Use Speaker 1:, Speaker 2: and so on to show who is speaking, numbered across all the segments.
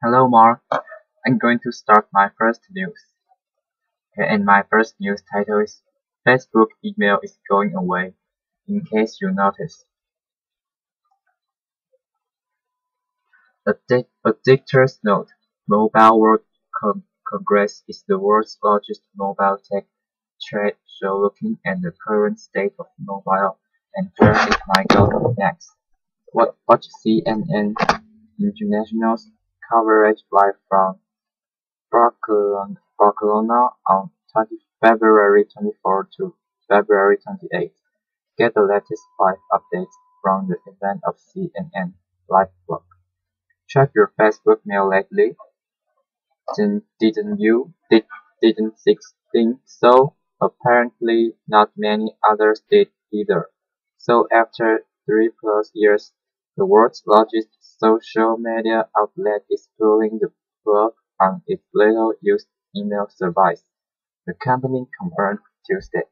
Speaker 1: Hello, Mark. I'm going to start my first news. And my first news title is Facebook email is going away, in case you notice. A dictator's note. Mobile World Congress is the world's largest mobile tech trade show looking at the current state of mobile and where it might go next. Watch CNN International's coverage live from Barcelona on February 24 to February 28. Get the latest live updates from the event of CNN Live blog. Check your Facebook mail lately? Didn't you? Didn't think so? Apparently not many others did either. So after 3+ years, the world's largest social media outlet is pulling the plug on its little used email service, the company confirmed Tuesday.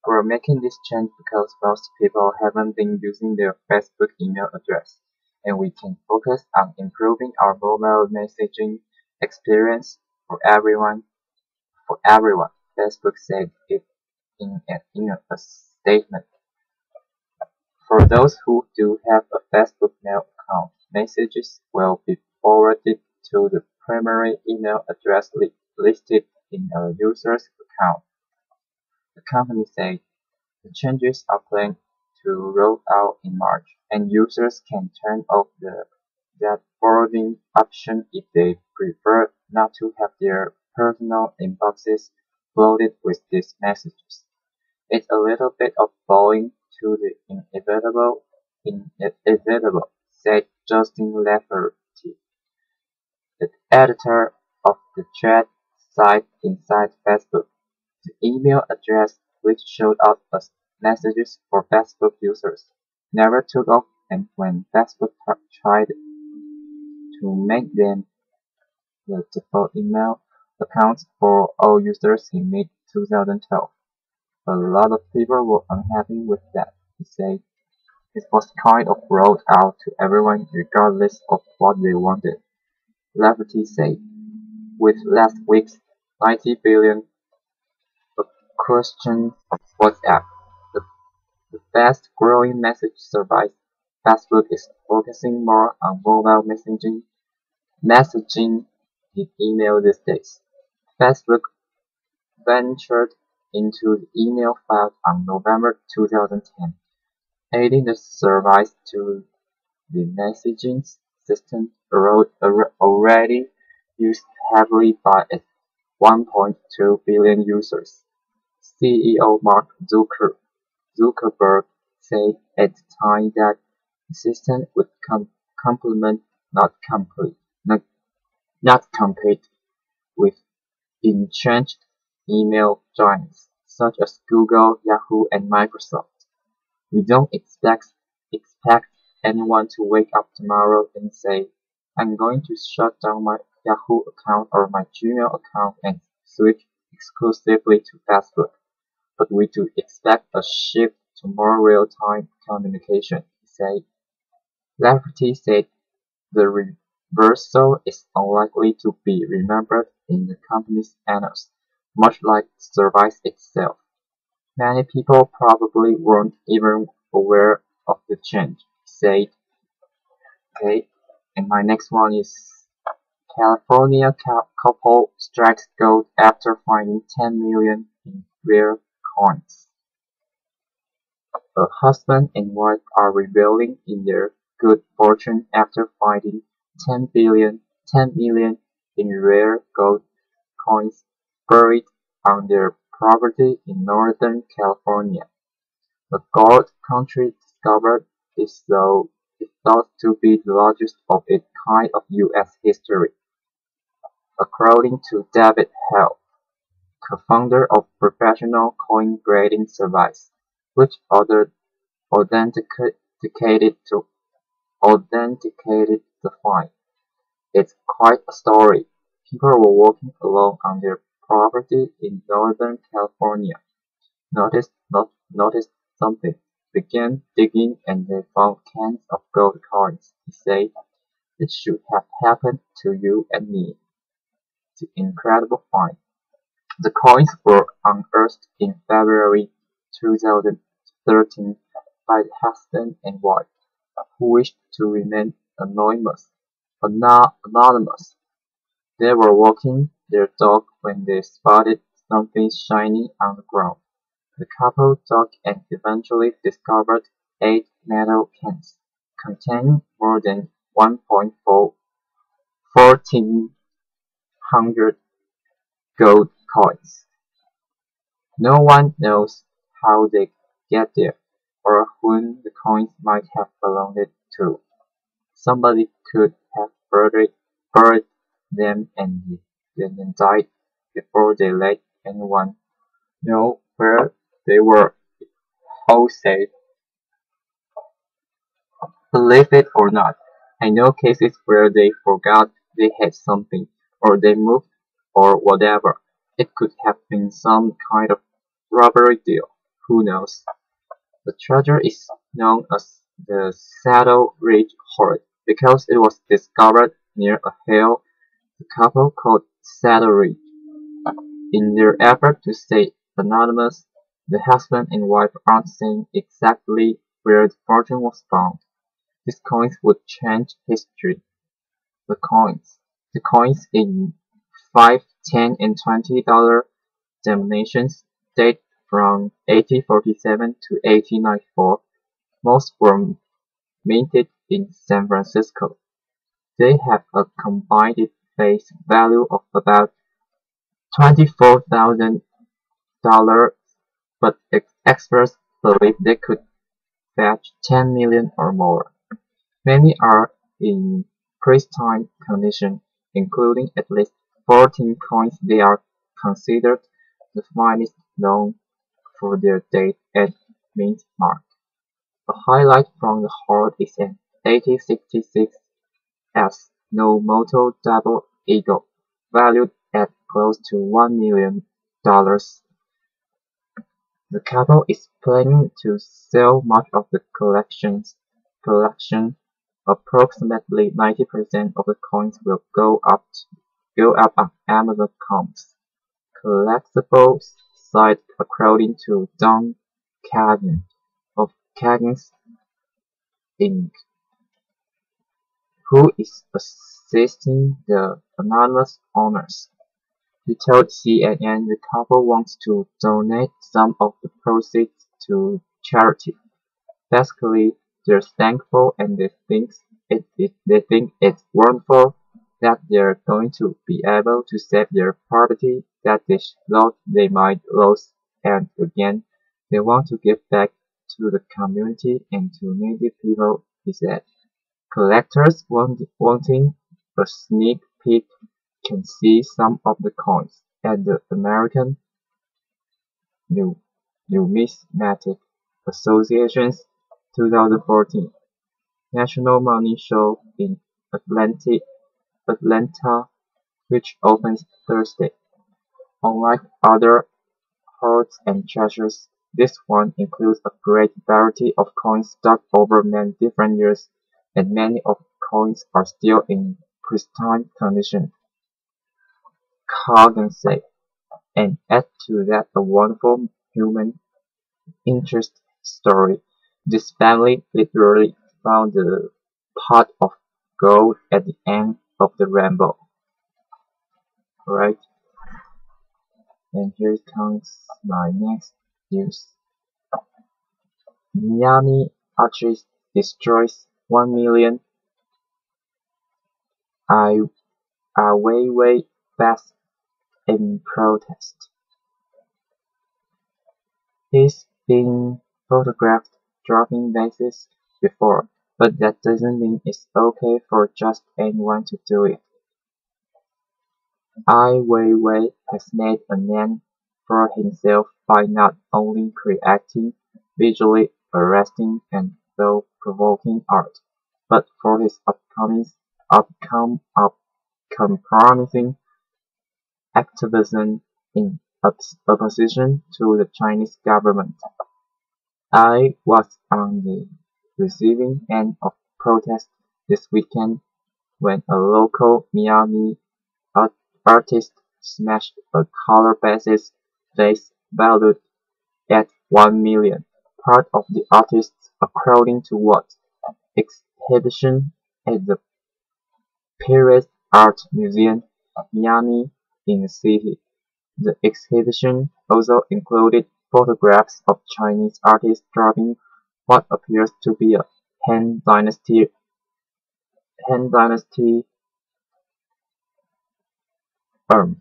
Speaker 1: We're making this change because most people haven't been using their Facebook email address, and we can focus on improving our mobile messaging experience for everyone. Facebook said it in a statement. For those who do have a Facebook mail account, messages will be forwarded to the primary email address listed in a user's account. The company said the changes are planned to roll out in March, and users can turn off that forwarding option if they prefer not to have their personal inboxes flooded with these messages. It's a little bit of bowing to the inevitable, said Justin Lafferty, the editor of the thread site inside Facebook. The email address, which showed up as messages for Facebook users, never took off, and when Facebook tried to make them the default email accounts for all users in mid-2012, a lot of people were unhappy with that, he said. It was kind of rolled out to everyone regardless of what they wanted, Lafferty said. With last week's 90 billion question of WhatsApp, the, the fast-growing message service, Facebook is focusing more on mobile messaging than email these days. Facebook ventured into the email field on November 2010, adding the service to the messaging system already used heavily by its 1.2 billion users. CEO Mark Zuckerberg said at the time that the system would complement, not, not compete with entrenched email giants such as Google, Yahoo, and Microsoft. We don't expect anyone to wake up tomorrow and say, I'm going to shut down my Yahoo account or my Gmail account and switch exclusively to Facebook. But we do expect a shift to more real-time communication, he said. Lafferty said the reversal is unlikely to be remembered in the company's annals, much like the service itself. Many people probably weren't even aware of the change, he said. Okay, and my next one is California couple strikes gold after finding 10 million in rare coins. A husband and wife are reveling in their good fortune after finding 10 million in rare gold coins buried on their property in Northern California. The gold country discovered is thought to be the largest of its kind of U.S. history, according to David Hale, co-founder of professional coin grading service, which authenticated the find. It's quite a story. People were walking along on their property in Northern California, noticed something, began digging, and they found cans of gold coins, he said. It should have happened to you and me. The incredible find. The coins were unearthed in February 2013 by the husband and wife, who wished to remain anonymous. They were walking their dog when they spotted something shiny on the ground. The couple dug and eventually discovered 8 metal cans containing more than 1,400 gold coins. No one knows how they get there, or whom the coins might have belonged to. Somebody could have buried them and then died before they let anyone know where they were. All safe. Believe it or not, I know cases where they forgot they had something, or they moved, or whatever. It could have been some kind of robbery deal. Who knows? The treasure is known as the Saddle Ridge hoard because it was discovered near a hill the couple called Saddle Ridge. In their effort to stay anonymous, the husband and wife aren't saying exactly where the fortune was found. These coins would change history. The coins. The coins in 5, 10, and $20 denominations date from 1847 to 1894. Most were minted in San Francisco. They have a combined face value of about $24,000, but experts believe they could fetch 10 million or more. Many are in pristine condition, including at least 14 coins. They are considered the finest known for their date and mint mark. A highlight from the hoard is an 1866 S no-moto double eagle, valued at close to $1 million. The couple is planning to sell much of the collection. Approximately 90% of the coins will go up on Amazon.com's collectible site, according to Don Kagan of Kagan's Inc., who is assisting the anonymous owners. He told CNN the couple wants to donate some of the proceeds to charity. Basically, they're thankful and they think it's wonderful that they're going to be able to save their property that they thought they might lose, and again, they want to give back to the community and to needy people, he said. Collectors wanting a sneak peek can see some of the coins at the American Numismatic Association's 2014 National Money Show in Atlanta, which opens Thursday. Unlike other hoards and treasures, this one includes a great variety of coins stuck over many different years, and many of the coins are still in pristine condition, Kagan said, and add to that a wonderful human interest story. This family literally found the pot of gold at the end of the rainbow. Alright, and here comes my next news. Miami artist destroys 1 million Ai Weiwei vase in protest. He's been photographed dropping vases before, but that doesn't mean it's okay for just anyone to do it. Ai Weiwei has made a name for himself by not only creating visually arresting and thought-provoking art, but for his compromising activism in opposition to the Chinese government. I was on the receiving end of protests this weekend when a local Miami artist smashed a color-based vase valued at 1 million, part of the artist's according to what exhibition at the Perez Art Museum, Miami in the city. The exhibition also included photographs of Chinese artists drawing what appears to be a Han Dynasty urn.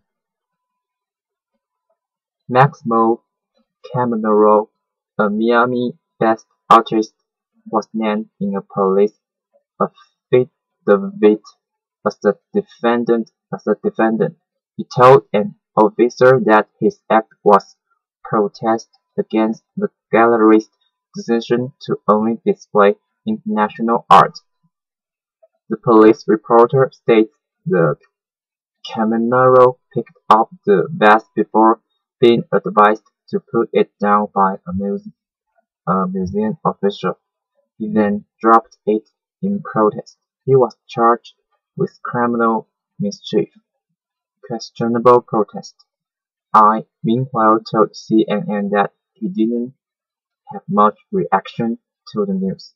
Speaker 1: Maximo Caminero, a Miami-based artist, was named in a police affidavit as the defendant. He told an officer that his act was protest against the gallery's decision to only display international art. The police reporter states the Caminero picked up the vase before being advised to put it down by a museum official. He then dropped it in protest. He was charged with criminal mischief. Questionable protest. I, meanwhile, told CNN that he didn't have much reaction to the news,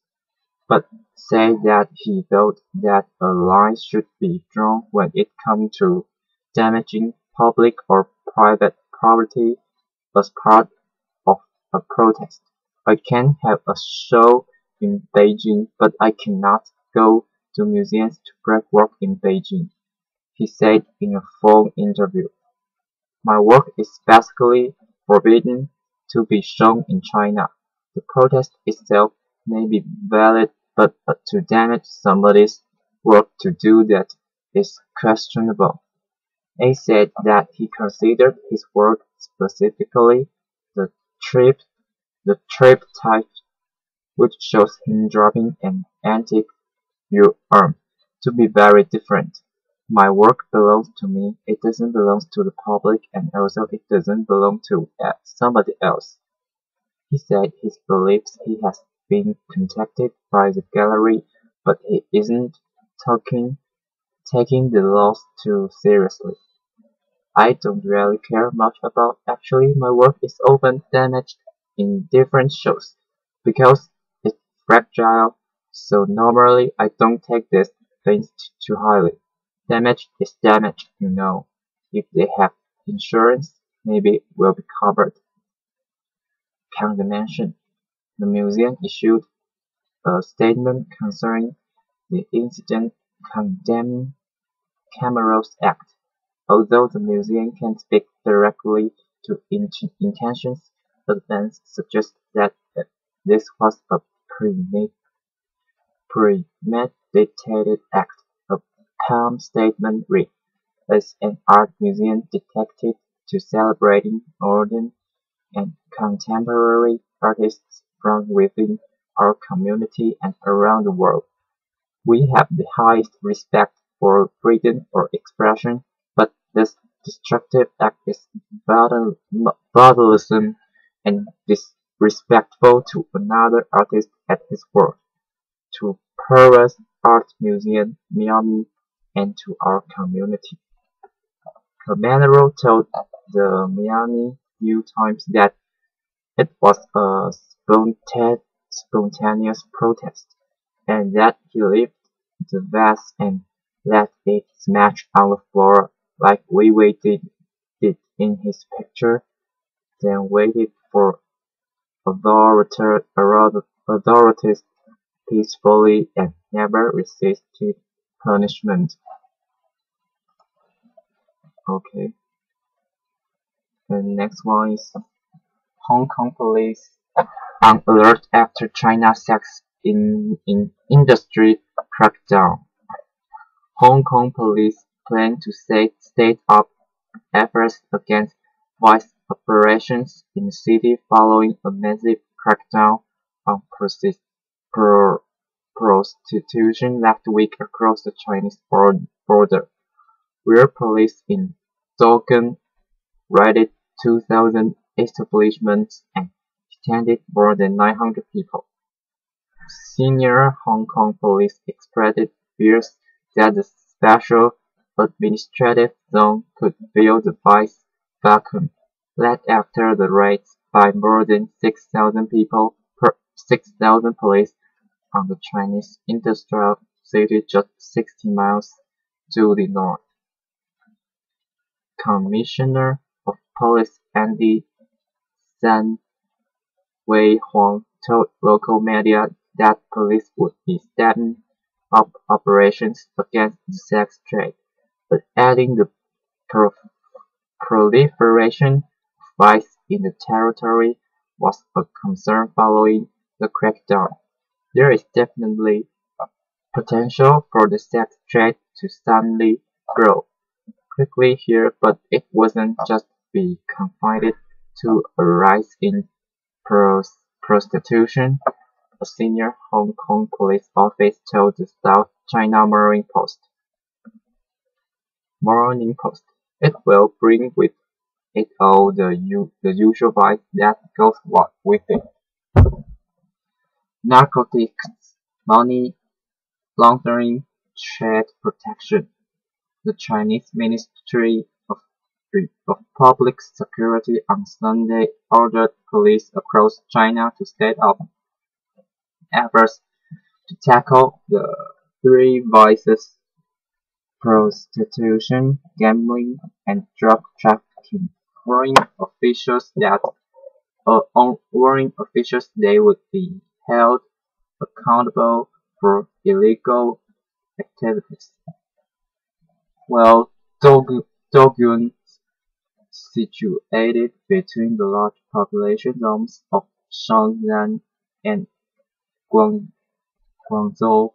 Speaker 1: but said that he thought that a line should be drawn when it comes to damaging public or private property as part of a protest. I can have a show in Beijing, but I cannot go to museums to break work in Beijing, he said in a phone interview. My work is basically forbidden to be shown in China. The protest itself may be valid, but to damage somebody's work to do that is questionable. A said that he considered his work, specifically the trip the triptych, which shows him dropping an antique arm, to be very different. My work belongs to me, it doesn't belong to the public, and also it doesn't belong to somebody else. He said he believes he has been contacted by the gallery, but he isn't taking the loss too seriously. I don't really care much about actually my work is often damaged in different shows, because it's fragile, so normally I don't take these things too highly. Damage is damage, you know. If they have insurance, maybe it will be covered. Condemnation. The museum issued a statement concerning the incident condemning Cameron's act. Although the museum can't speak directly to intentions, evidence suggests that this was a premeditated act. A palm statement read, as an art museum dedicated to celebrating modern and contemporary artists from within our community and around the world. We have the highest respect for freedom of expression, but this destructive act is vandalism and disrespectful to another artist and his work, to Perez Art Museum, Miami, and to our community. Caminero told the Miami New Times that it was a spontaneous protest, and that he left the vase and let it smash on the floor like we did in his picture, then waited for authorities peacefully and never resisted punishment. Okay, the next one is Hong Kong police on alert after China sex in industry crackdown. Hong Kong police plan to state up efforts against vice operations in the city following a massive crackdown on prostitution last week across the Chinese border, where police in Dongguan raided 2,000 establishments and detained more than 900 people. Senior Hong Kong police expressed fears that the special administrative zone could fill the vice vacuum left after the raids by more than 6,000 people per 6,000 police on the Chinese industrial city just 60 miles to the north. Commissioner of Police Andy San Wei Huang told local media that police would be stepping up operations against the sex trade, but adding the pro- proliferation of vice in the territory was a concern following the crackdown. There is definitely potential for the sex trade to suddenly grow quickly here, but it wasn't just be confined to a rise in prostitution, a senior Hong Kong police officer told the South China Morning Post. It will bring with it all the usual vice that goes with it. Narcotics, money laundering, trade protection. The Chinese Ministry of Public Security on Sunday ordered police across China to step up efforts to tackle the three vices: prostitution, gambling, and drug trafficking, warning officials they would be held accountable for illegal activities. Well, Dogun, situated between the large population zones of Shenzhen and Guang- Guangzhou,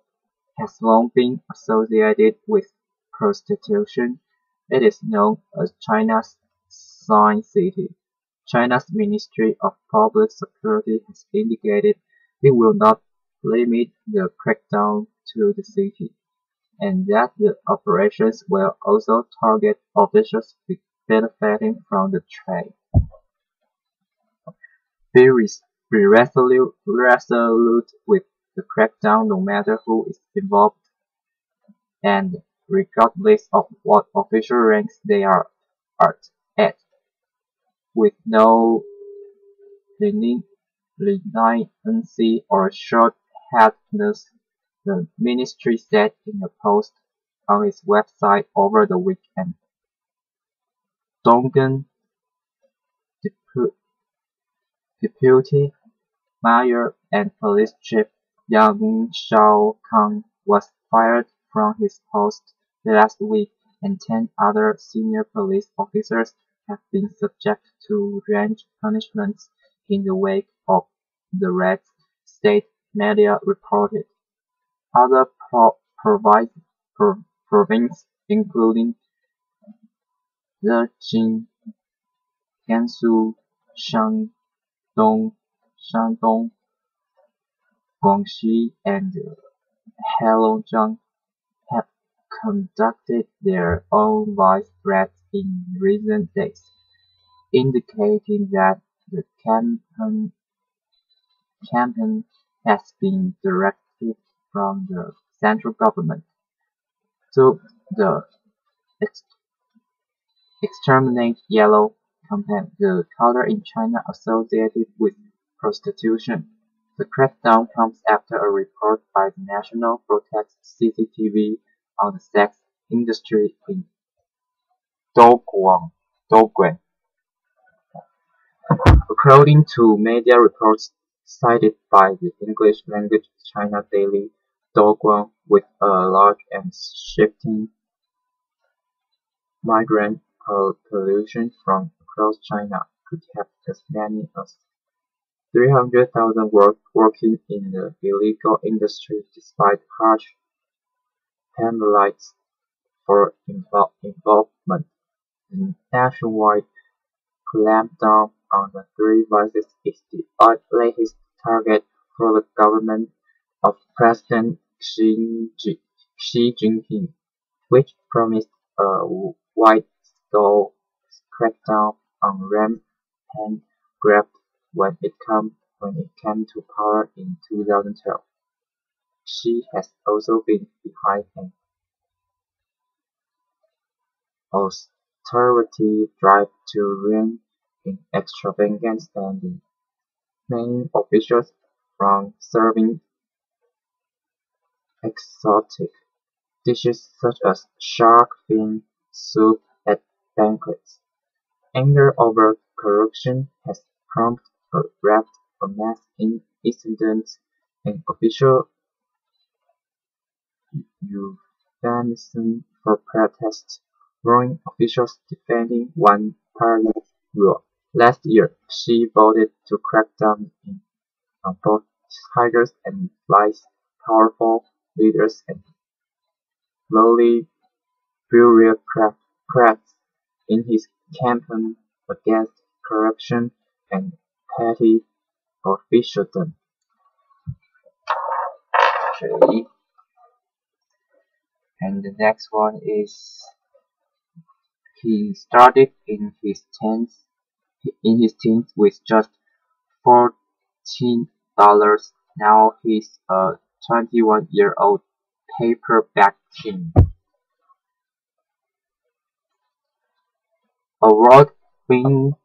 Speaker 1: has long been associated with prostitution. It is known as China's Sign City. China's Ministry of Public Security has indicated it will not limit the crackdown to the city, and that the operations will also target officials benefiting from the trade. Be, be resolute with the crackdown no matter who is involved and regardless of what official ranks they are at, with no leniency or short-handedness, the ministry said in a post on its website over the weekend. Donggen Deputy Mayor and Police Chief Yang Shaokang was fired from his post last week, and 10 other senior police officers have been subject to range punishments in the wake of the raids, state media reported. Other provinces, including Zhejiang, Gansu, Shandong, Guangxi, and Heilongjiang, have conducted their own vice raids in recent days, indicating that the campaign has been directed from the central government. So the exterminate yellow campaign, the color in China associated with prostitution. The crackdown comes after a report by the National Protect CCTV on the sex industry in Dongguan. According to media reports cited by the English-language China daily, Dongguan, with a large and shifting migrant pollution from across China, could have as many as 300,000 working in the illegal industry despite harsh penalties for involvement. The nationwide clampdown on the three vices is the latest target for the government of President Xi Jinping, which promised a wide-scale crackdown on rampant graft when it came to power in 2012. Xi has also been behind austerity drive to rein in extravagant spending. Many officials, from serving exotic dishes such as shark fin soup at banquets. Anger over corruption has prompted a raft of mass incidents and official euphemism for protests, drawing officials defending one-party rule. Last year, she voted to crack down on both tigers and flies, powerful leaders and lowly bureaucrats in his campaign against corruption and petty officialdom. Okay. And the next one is he started in his teens with just $14. Now he's a 21-year-old paperback king. Award-winning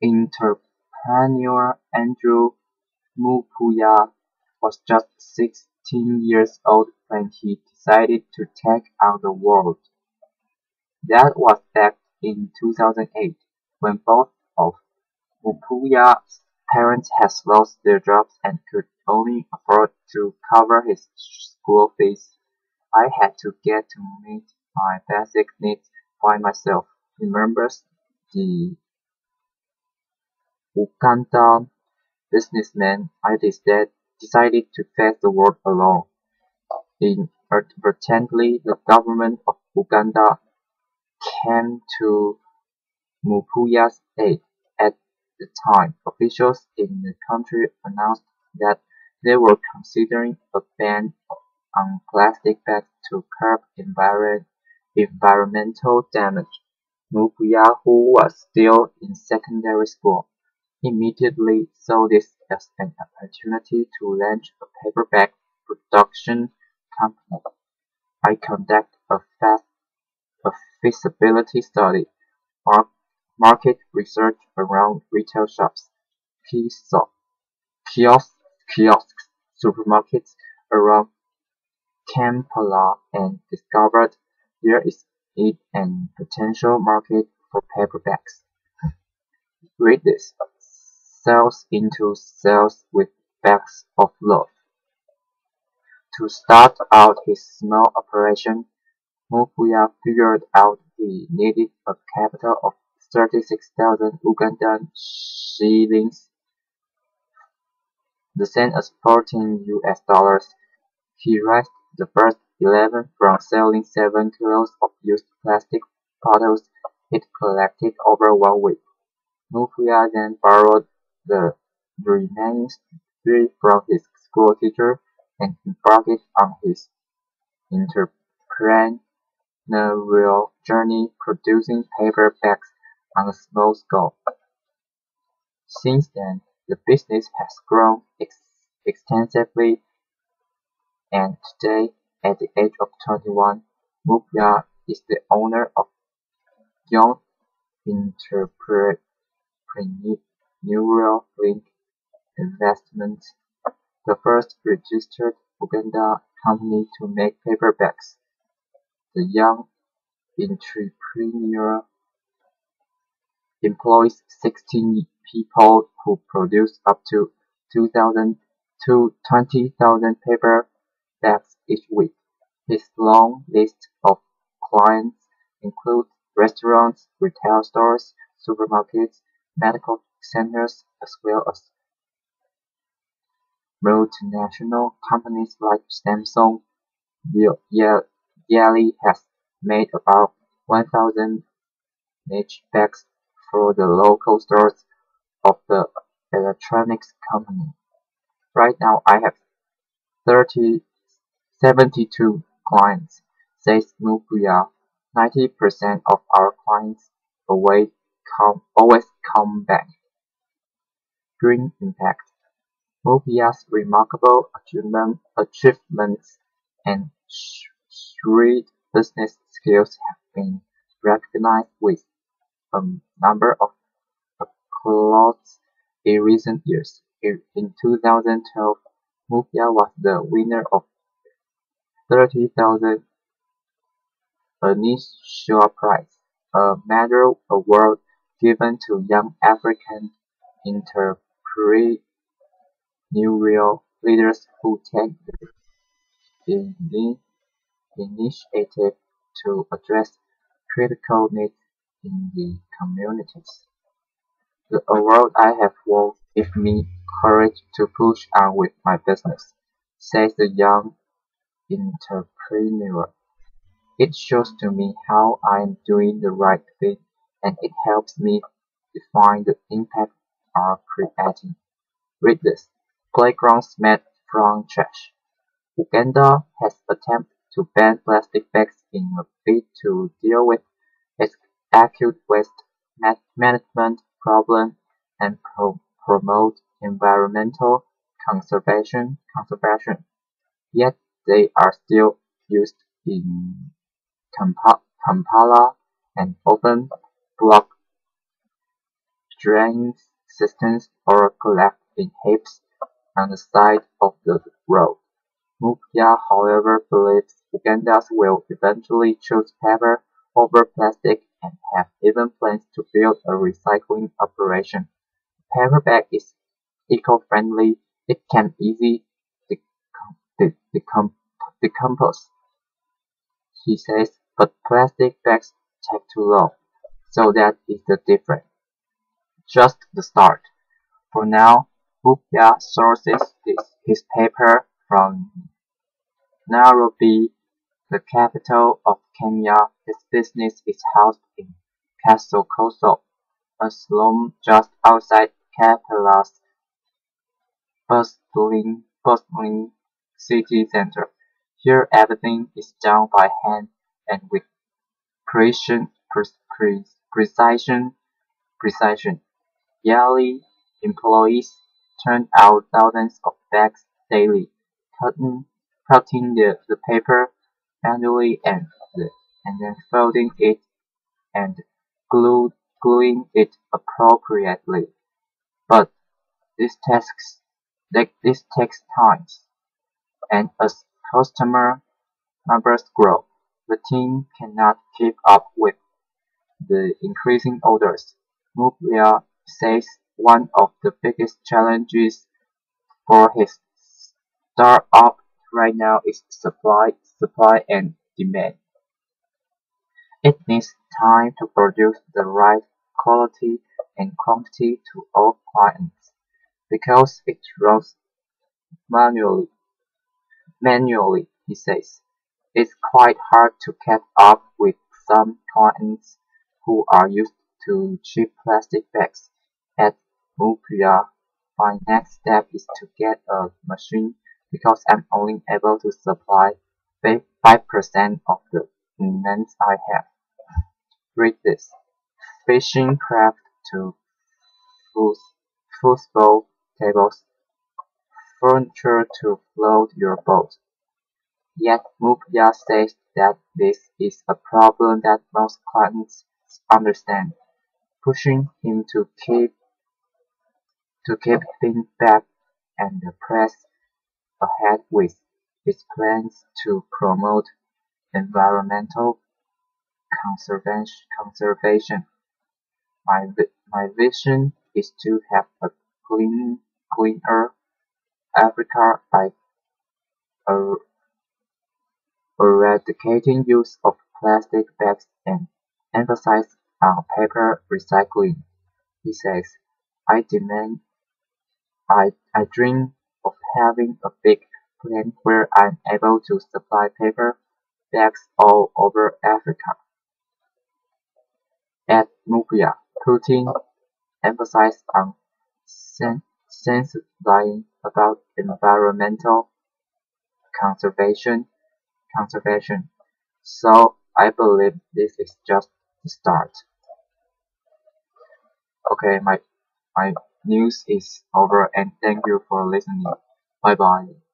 Speaker 1: entrepreneur Andrew Mukuya was just 16 years old when he decided to take on the world. That was back in 2008, when both of Mukuya's parents had lost their jobs and could only afford to cover his school fees. I had to get to meet my basic needs by myself, remembers the Ugandan businessman. I decided to face the world alone. Inadvertently, the government of Uganda came to Mukuya's aid. At the time, officials in the country announced that they were considering a ban on plastic bags to curb environmental damage. Mukuya, who was still in secondary school, immediately saw this as an opportunity to launch a paperback production company. I conducted a feasibility study, market research around retail shops, kiosks, kiosks, supermarkets around Kampala, and discovered there is an potential market for paperbacks. Read this: Sales into sales with bags of love. To start out his small operation, Mukuya figured out he needed a capital of 36,000 Ugandan shillings, the same as $14. He raised the first 11 from selling 7 kilos of used plastic bottles he'd collected over 1 week. Mukuya then borrowed the remaining 3 from his school teacher and embarked on his entrepreneurial journey, producing paperbacks on a small scale. Since then, the business has grown extensively, and today, at the age of 21, Mukuya is the owner of Young Entrepreneurial Link Investments, the first registered Uganda company to make paperbacks. The Young Entrepreneur employs 16 people who produce up to 2,000 to 20,000 paperbacks each week. His long list of clients includes restaurants, retail stores, supermarkets, medical centers, as well as multinational companies like Samsung. Yearly has made about 1,000 niche bags for the local stores of the electronics company. Right now I have 72 clients, says Mukuya. 90% of our clients always come back. Green impact. Mukuya's remarkable achievements and shrewd business skills have been recognized with a number of applauds in recent years. In 2012, Mupia was the winner of 30,000 initial prize, a medal award given to young African entrepreneurial leaders who take the initiative to address critical needs in the communities. The award I have won gives me courage to push on with my business, says the young entrepreneur. It shows to me how I am doing the right thing, and it helps me define the impact I'm creating. Read this. Playgrounds made from trash. Uganda has attempted to ban plastic bags in a bid to deal with its acute waste management problem and promote environmental conservation. Yet they are still used in Kampala and often block drainage systems or collect in heaps on the side of the road. Mupia, however, believes Ugandans will eventually choose paper over plastic and have even plans to build a recycling operation. Paper bag is eco-friendly, it can easily decompose, he says, but plastic bags take too long. So that is the difference. Just the start. For now, Mupia sources his paper from Nairobi, the capital of Kenya. His business is housed in Kasokoso, a slum just outside Kampala's bustling city center. Here everything is done by hand and with precision. Yearly, employees turn out thousands of bags daily, cutting the paper manually and then folding it and gluing it appropriately. But this takes time, and as customer numbers grow, the team cannot keep up with the increasing orders. Mupia says one of the biggest challenges for his startup right now is supply and demand. It needs time to produce the right quality and quantity to all clients, because it runs manually. Manually, he says. It's quite hard to catch up with some clients who are used to cheap plastic bags. At Mupia, my next step is to get a machine because I'm only able to supply 5% of the demand I have. Read this. Fishing craft to football tables, furniture to float your boat. Yet Mupia says that this is a problem that most clients understand, pushing him to keep things back and press ahead with his plans to promote environmental conservation. My vision is to have a cleaner Africa by er- eradicating use of plastic bags and emphasize on paper recycling. He says, I dream of having a big plant where I'm able to supply paper bags all over Africa. At Mupia, putting emphasis on sensibilizing about environmental conservation. So I believe this is just the start. Okay, my news is over and thank you for listening. Bye bye.